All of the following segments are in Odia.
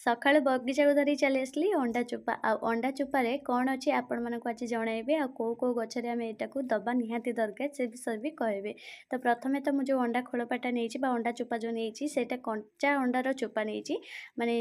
ସକାଳୁ ବଗିଚାକୁ ଧରି ଚାଲି ଆସିଲି ଅଣ୍ଡା ଚୋପା। ଆଉ ଅଣ୍ଡା ଚୋପାରେ କଣ ଅଛି ଆପଣମାନଙ୍କୁ ଆଜି ଜଣାଇବି ଆଉ କୋଉ ଗଛରେ ଆମେ ଏଇଟାକୁ ଦବା ନିହାତି ଦରକାର ସେ ବିଷୟରେ ବି କହିବି। ତ ପ୍ରଥମେ ତ ମୁଁ ଯୋଉ ଅଣ୍ଡା ଖୋଳପାଟା ନେଇଛି ବା ଅଣ୍ଡା ଚୋପା ଯୋଉ ନେଇଛି ସେଇଟା କଞ୍ଚା ଅଣ୍ଡାର ଚୋପା ନେଇଛି। ମାନେ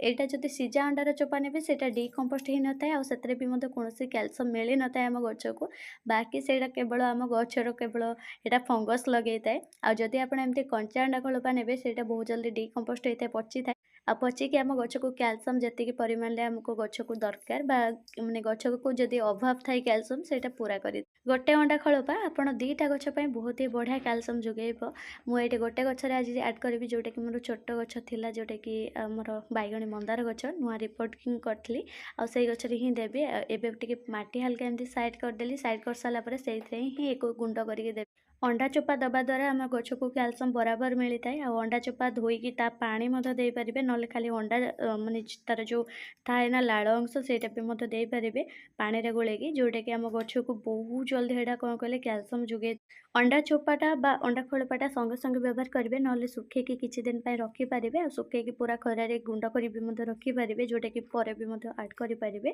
ଏଇଟା ଯଦି ସିଝା ଅଣ୍ଡାର ଚୋପା ନେବେ ସେଇଟା ଡିକମ୍ପୋଷ୍ଟ ହେଇନଥାଏ ଆଉ ସେଥିରେ ବି ମଧ୍ୟ କୌଣସି କ୍ୟାଲସିୟମ ମିଳିନଥାଏ ଆମ ଗଛକୁ। ବାକି ସେଇଟା କେବଳ ଆମ ଗଛର କେବଳ ଏଇଟା ଫଙ୍ଗସ ଲଗେଇଥାଏ। ଆଉ ଯଦି ଆପଣ ଏମିତି କଞ୍ଚା ଅଣ୍ଡା ଖୋଳପା ନେବେ ସେଇଟା ବହୁତ ଜଲ୍ଦି ଡିକମ୍ପୋଷ୍ଟ ହେଇଥାଏ, ପଚିଥାଏ। ଆଉ ପଚିକି ଆମ ଗଛକୁ କ୍ୟାଲସିୟମ ଯେତିକି ପରିମାଣରେ ଆମକୁ ଗଛକୁ ଦରକାର ବା ମାନେ ଗଛକୁ ଯଦି ଅଭାବ ଥାଏ କ୍ୟାଲସିୟମ ସେଇଟା ପୁରା କରି ଗୋଟେ ଅଣ୍ଡା ଖୋଳପା ଆପଣ ଦିଟା ଗଛ ପାଇଁ ବହୁତ ହି ବଢ଼ିଆ କ୍ୟାଲସିୟମ ଯୋଗାଇବ। ମୁଁ ଏଇଠି ଗୋଟେ ଗଛରେ ଆଜି ଆଡ୍ କରିବି ଯୋଉଟାକି ମୋର ଛୋଟ ଗଛ ଥିଲା, ଯୋଉଟାକି ଆମର ବାଇଗଣୀ ମନ୍ଦାର ଗଛ ନୂଆ ରିପୋର୍ଟିଂ କରିଥିଲି। ଆଉ ସେଇ ଗଛରେ ହିଁ ଦେବି। ଏବେ ଟିକେ ମାଟି ହାଲକା ଏମିତି ସାଇଡ୍ କରିଦେଲି। ସାଇଡ୍ କରିସାରିଲା ପରେ ସେଇଥିରେ ହିଁ ୟାକୁ ଗୁଣ୍ଡ କରିକି ଦେବି। ଅଣ୍ଡା ଚୋପା ଦେବା ଦ୍ୱାରା ଆମ ଗଛକୁ କ୍ୟାଲସିୟମ ବରାବର ମିଳିଥାଏ। ଆଉ ଅଣ୍ଡା ଚୋପା ଧୋଇକି ତା ପାଣି ମଧ୍ୟ ଦେଇପାରିବେ, ନହେଲେ ଖାଲି ଅଣ୍ଡା ମାନେ ତାର ଯୋଉ ଥାଏ ନା ଲାଳ ଅଂଶ ସେଇଟା ବି ମଧ୍ୟ ଦେଇପାରିବେ ପାଣିରେ ଗୋଳେଇକି, ଯୋଉଟାକି ଆମ ଗଛକୁ ବହୁତ ଜଲ୍ଦି ସେଇଟା କଣ କହିଲେ କ୍ୟାଲସିୟମ ଯୋଗାଇ। ଅଣ୍ଡା ଚୋପାଟା ବା ଅଣ୍ଡା ଖୋଳପାଟା ସଙ୍ଗେ ସଙ୍ଗେ ବ୍ୟବହାର କରିବେ, ନହେଲେ ଶୁଖେଇକି କିଛି ଦିନ ପାଇଁ ରଖିପାରିବେ। ଆଉ ଶୁଖେଇକି ପୁରା ଖରାରେ ଗୁଣ୍ଡ କରି ବି ମଧ୍ୟ ରଖିପାରିବେ, ଯୋଉଟାକି ପରେ ବି ମଧ୍ୟ ଆଡ୍ କରିପାରିବେ।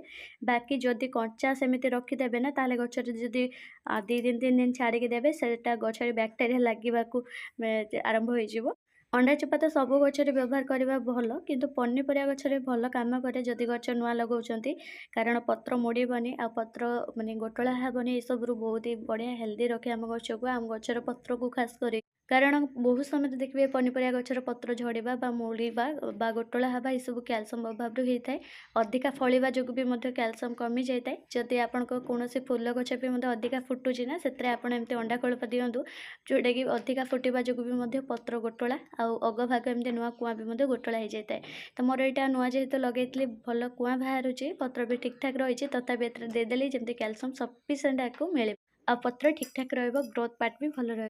ବାକି ଯଦି କଞ୍ଚା ସେମିତି ରଖିଦେବେ ନା ତାହେଲେ ଗଛରେ ଯଦି 2 ଦିନ 3 ଦିନ ଛାଡ଼ିକି ଦେବେ ସେଇଟା ଗଛରେ ବ୍ୟାକ୍ଟେରିଆ ଲାଗିବାକୁ ଆରମ୍ଭ ହେଇଯିବ। ଅଣ୍ଡା ଚୋପା ତ ସବୁ ଗଛରେ ବ୍ୟବହାର କରିବା ଭଲ, କିନ୍ତୁ ପନିପରିବା ଗଛରେ ଭଲ କାମ କରେ ଯଦି ଗଛ ନୂଆ ଲଗାଉଛନ୍ତି। କାରଣ ପତ୍ର ମୋଡ଼ିବନି ଆଉ ପତ୍ର ମାନେ ଗୋଟଳା ହେବନି, ଏସବୁରୁ ବହୁତ ହି ବଢ଼ିଆ ହେଲ୍ଦି ରଖେ ଆମ ଗଛକୁ, ଆମ ଗଛର ପତ୍ରକୁ ଖାସ କରି। କାରଣ ବହୁତ ସମୟରେ ଦେଖିବେ ପନିପରିବା ଗଛର ପତ୍ର ଝଡ଼ିବା ବା ମୋଡ଼ିବା ବା ଗୋଟଳା ହେବା ଏସବୁ କ୍ୟାଲସିୟମ ଅଭାବରୁ ହେଇଥାଏ। ଅଧିକା ଫଳିବା ଯୋଗୁଁ ବି ମଧ୍ୟ କ୍ୟାଲସିୟମ କମିଯାଇଥାଏ। ଯଦି ଆପଣଙ୍କ କୌଣସି ଫୁଲ ଗଛ ବି ମଧ୍ୟ ଅଧିକା ଫୁଟୁଛି ନା ସେଥିରେ ଆପଣ ଏମିତି ଅଣ୍ଡା ଖୋଳପା ଦିଅନ୍ତୁ, ଯୋଉଟାକି ଅଧିକା ଫୁଟିବା ଯୋଗୁଁ ବି ମଧ୍ୟ ପତ୍ର ଗୋଟଳା ଆଉ ଅଗଭାଗ ଏମିତି ନୂଆ କୁଆଁ ବି ମଧ୍ୟ ଗୋଟଳା ହେଇଯାଇଥାଏ। ତ ମୋର ଏଇଟା ନୂଆ ଯେହେତୁ ଲଗେଇଥିଲି ଭଲ କୁଆଁ ବାହାରୁଛି, ପତ୍ର ବି ଠିକ୍ ଠାକ୍ ରହିଛି, ତଥାପି ଏଥିରେ ଦେଇଦେଲି ଯେମିତି କ୍ୟାଲସିୟମ ସଫିସିଏଣ୍ଟ ଆକୁ ମିଳିବ। ଆଉ ପତ୍ର ଠିକ୍ ଠାକ୍ ରହିବ, ଗ୍ରୋଥ ପାର୍ଟ ବି ଭଲ ରହିବ।